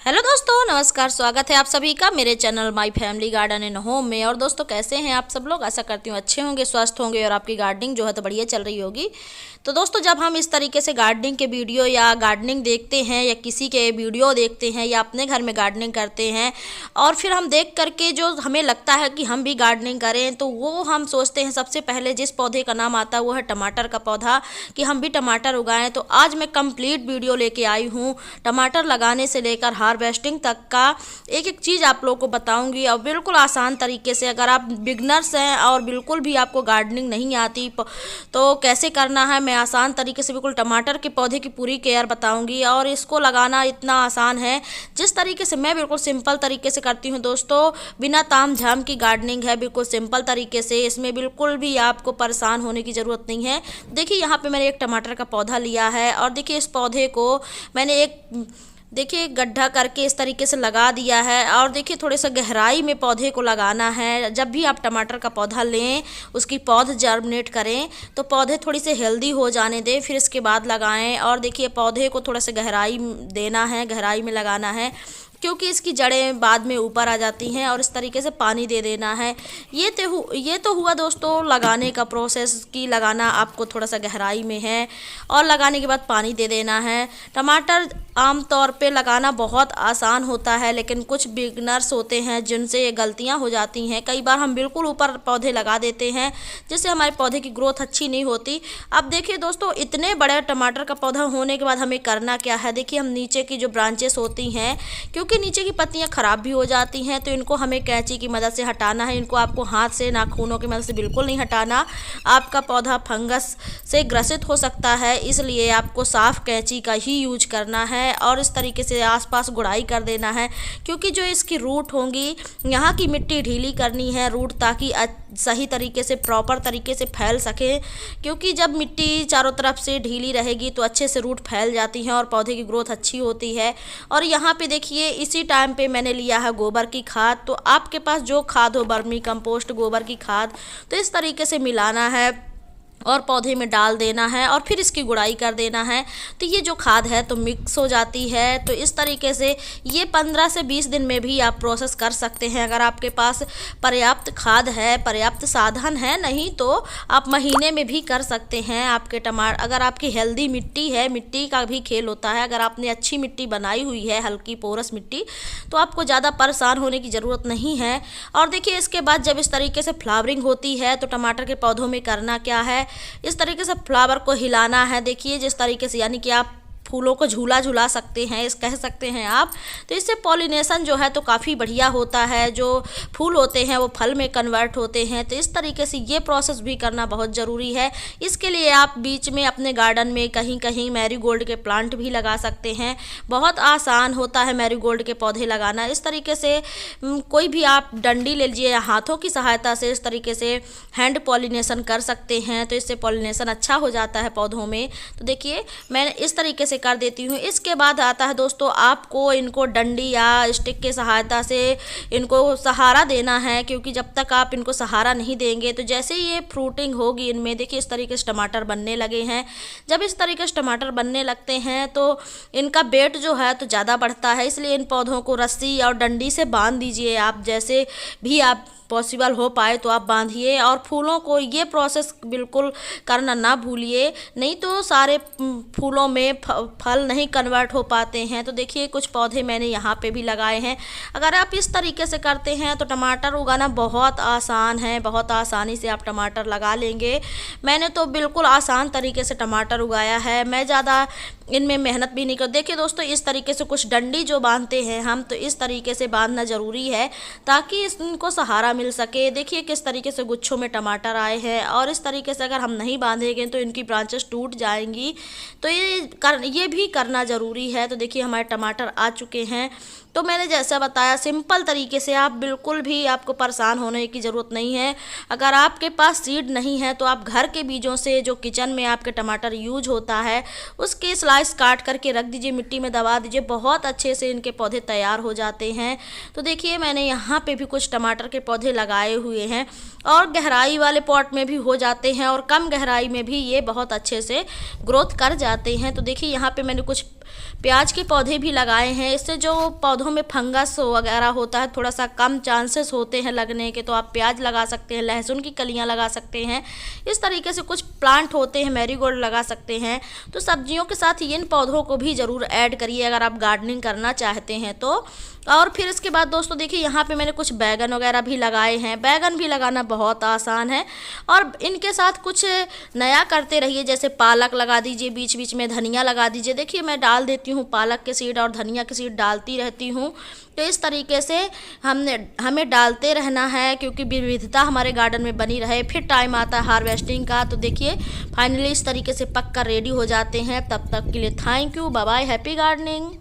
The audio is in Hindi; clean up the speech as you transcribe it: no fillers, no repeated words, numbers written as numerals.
हेलो दोस्तों, नमस्कार। स्वागत है आप सभी का मेरे channel my family garden and home में। और दोस्तों, कैसे हैं आप सब लोग? आशा करती हूँ अच्छे होंगे, स्वस्थ होंगे और आपकी गार्डनिंग जो है तो बढ़िया चल रही होगी। तो दोस्तों, जब हम इस तरीके से गार्डनिंग के वीडियो या गार्डनिंग देखते हैं या किसी के वीडियो देखते हैं या अपने घर में गार्डनिंग करते हैं और फिर हम देख करके जो हमें लगता है कि हम भी गार्डनिंग करें, तो वो हम सोचते हैं सबसे पहले जिस पौधे का नाम आता है वो है टमाटर का पौधा, कि हम भी टमाटर उगाएं। तो आज मैं कंप्लीट वीडियो लेके आई हूँ टमाटर लगाने से लेकर हार्वेस्टिंग तक का। एक एक चीज़ आप लोगों को बताऊंगी और बिल्कुल आसान तरीके से। अगर आप बिगनर्स हैं और बिल्कुल भी आपको गार्डनिंग नहीं आती तो कैसे करना है, मैं आसान तरीके से बिल्कुल टमाटर के पौधे की पूरी केयर बताऊंगी। और इसको लगाना इतना आसान है जिस तरीके से मैं बिल्कुल सिंपल तरीके से करती हूँ दोस्तों, बिना ताम झाम की गार्डनिंग है, बिल्कुल सिंपल तरीके से। इसमें बिल्कुल भी आपको परेशान होने की ज़रूरत नहीं है। देखिए, यहाँ पे मैंने एक टमाटर का पौधा लिया है और देखिए इस पौधे को मैंने एक गड्ढा करके इस तरीके से लगा दिया है। और देखिए थोड़े से गहराई में पौधे को लगाना है। जब भी आप टमाटर का पौधा लें, उसकी पौध जर्मिनेट करें तो पौधे थोड़ी से हेल्दी हो जाने दें, फिर इसके बाद लगाएं। और देखिए पौधे को थोड़ा सा गहराई देना है, गहराई में लगाना है, क्योंकि इसकी जड़ें बाद में ऊपर आ जाती हैं। और इस तरीके से पानी दे देना है। ये तो हुआ दोस्तों लगाने का प्रोसेस, कि लगाना आपको थोड़ा सा गहराई में है और लगाने के बाद पानी दे देना है। टमाटर आम तौर पे लगाना बहुत आसान होता है, लेकिन कुछ बिगनर्स होते हैं जिनसे ये गलतियां हो जाती हैं। कई बार हम बिल्कुल ऊपर पौधे लगा देते हैं जिससे हमारे पौधे की ग्रोथ अच्छी नहीं होती। अब देखिए दोस्तों, इतने बड़े टमाटर का पौधा होने के बाद हमें करना क्या है। देखिए, हम नीचे की जो ब्रांचेस होती हैं, क्योंकि नीचे की पत्तियां खराब भी हो जाती हैं, तो इनको हमें कैंची की मदद से हटाना है। इनको आपको हाथ से, नाखूनों की मदद से बिल्कुल नहीं हटाना। आपका पौधा फंगस से ग्रसित हो सकता है, इसलिए आपको साफ कैंची का ही यूज करना है। और इस तरीके से आसपास गुड़ाई कर देना है, क्योंकि जो इसकी रूट होंगी, यहाँ की मिट्टी ढीली करनी है रूट, ताकि सही तरीके से, प्रॉपर तरीके से फैल सके। क्योंकि जब मिट्टी चारों तरफ से ढीली रहेगी तो अच्छे से रूट फैल जाती हैं और पौधे की ग्रोथ अच्छी होती है। और यहाँ पे देखिए इसी टाइम पे मैंने लिया है गोबर की खाद। तो आपके पास जो खाद हो, वर्मी कंपोस्ट, गोबर की खाद, तो इस तरीके से मिलाना है और पौधे में डाल देना है और फिर इसकी गुड़ाई कर देना है। तो ये जो खाद है तो मिक्स हो जाती है। तो इस तरीके से ये 15 से 20 दिन में भी आप प्रोसेस कर सकते हैं, अगर आपके पास पर्याप्त खाद है, पर्याप्त साधन है। नहीं तो आप महीने में भी कर सकते हैं। आपके टमाटर, अगर आपकी हेल्दी मिट्टी है, मिट्टी का भी खेल होता है, अगर आपने अच्छी मिट्टी बनाई हुई है, हल्की पोरस मिट्टी, तो आपको ज़्यादा परेशान होने की ज़रूरत नहीं है। और देखिए इसके बाद जब इस तरीके से फ्लावरिंग होती है तो टमाटर के पौधों में करना क्या है, इस तरीके से फ्लावर को हिलाना है। देखिए जिस तरीके से, यानी कि आप फूलों को झूला झूला सकते हैं, इस कह सकते हैं आप। तो इससे पॉलिनेशन जो है तो काफ़ी बढ़िया होता है। जो फूल होते हैं वो फल में कन्वर्ट होते हैं। तो इस तरीके से ये प्रोसेस भी करना बहुत ज़रूरी है। इसके लिए आप बीच में अपने गार्डन में कहीं कहीं मैरीगोल्ड के प्लांट भी लगा सकते हैं। बहुत आसान होता है मैरीगोल्ड के पौधे लगाना। इस तरीके से कोई भी आप डंडी ले लीजिए या हाथों की सहायता से इस तरीके से हैंड पॉलिनेशन कर सकते हैं। तो इससे पॉलिनेशन अच्छा हो जाता है पौधों में। तो देखिए मैं इस तरीके से कर देती हूँ। इसके बाद आता है दोस्तों, आपको इनको डंडी या स्टिक के सहायता से इनको सहारा देना है, क्योंकि जब तक आप इनको सहारा नहीं देंगे तो जैसे ये फ्रूटिंग होगी इनमें, देखिए इस तरीके से टमाटर बनने लगे हैं। जब इस तरीके से टमाटर बनने लगते हैं तो इनका वेट जो है तो ज़्यादा बढ़ता है, इसलिए इन पौधों को रस्सी और डंडी से बांध दीजिए। आप जैसे भी आप पॉसिबल हो पाए तो आप बांधिए। और फूलों को ये प्रोसेस बिल्कुल करना ना भूलिए, नहीं तो सारे फूलों में फल नहीं कन्वर्ट हो पाते हैं। तो देखिए कुछ पौधे मैंने यहाँ पे भी लगाए हैं। अगर आप इस तरीके से करते हैं तो टमाटर उगाना बहुत आसान है, बहुत आसानी से आप टमाटर लगा लेंगे। मैंने तो बिल्कुल आसान तरीके से टमाटर उगाया है, मैं ज़्यादा इनमें मेहनत भी नहीं कर। देखिए दोस्तों, इस तरीके से कुछ डंडी जो बांधते हैं हम, तो इस तरीके से बांधना ज़रूरी है ताकि इनको सहारा मिल सके। देखिए किस तरीके से गुच्छों में टमाटर आए हैं। और इस तरीके से अगर हम नहीं बांधेंगे तो इनकी ब्रांचेस टूट जाएंगी। तो ये भी करना ज़रूरी है। तो देखिए हमारे टमाटर आ चुके हैं। तो मैंने जैसा बताया सिंपल तरीके से, आप बिल्कुल भी आपको परेशान होने की ज़रूरत नहीं है। अगर आपके पास सीड नहीं है तो आप घर के बीजों से, जो किचन में आपके टमाटर यूज होता है, उसके स्लाइस काट करके रख दीजिए, मिट्टी में दबा दीजिए, बहुत अच्छे से इनके पौधे तैयार हो जाते हैं। तो देखिए मैंने यहाँ पे भी कुछ टमाटर के पौधे लगाए हुए हैं और गहराई वाले पॉट में भी हो जाते हैं और कम गहराई में भी ये बहुत अच्छे से ग्रोथ कर जाते हैं। तो देखिए यहाँ पे मैंने कुछ प्याज के पौधे भी लगाए हैं। इससे जो पौधों में फंगस वगैरह होता है, थोड़ा सा कम चांसेस होते हैं लगने के, तो आप प्याज लगा सकते हैं, लहसुन की कलियां लगा सकते हैं। इस तरीके से कुछ प्लांट होते हैं, मैरीगोल्ड लगा सकते हैं। तो सब्जियों के साथ इन पौधों को भी ज़रूर ऐड करिए अगर आप गार्डनिंग करना चाहते हैं तो। और फिर इसके बाद दोस्तों देखिए यहाँ पे मैंने कुछ बैगन वगैरह भी लगाए हैं। बैगन भी लगाना बहुत आसान है और इनके साथ कुछ नया करते रहिए, जैसे पालक लगा दीजिए, बीच बीच में धनिया लगा दीजिए। देखिए मैं डाल देती हूँ पालक के सीड और धनिया के सीड डालती रहती हूँ। तो इस तरीके से हमें डालते रहना है क्योंकि विविधता हमारे गार्डन में बनी रहे। फिर टाइम आता है हार्वेस्टिंग का। तो देखिए फाइनली इस तरीके से पक कर रेडी हो जाते हैं। तब तक के लिए thank you, bye bye, happy gardening.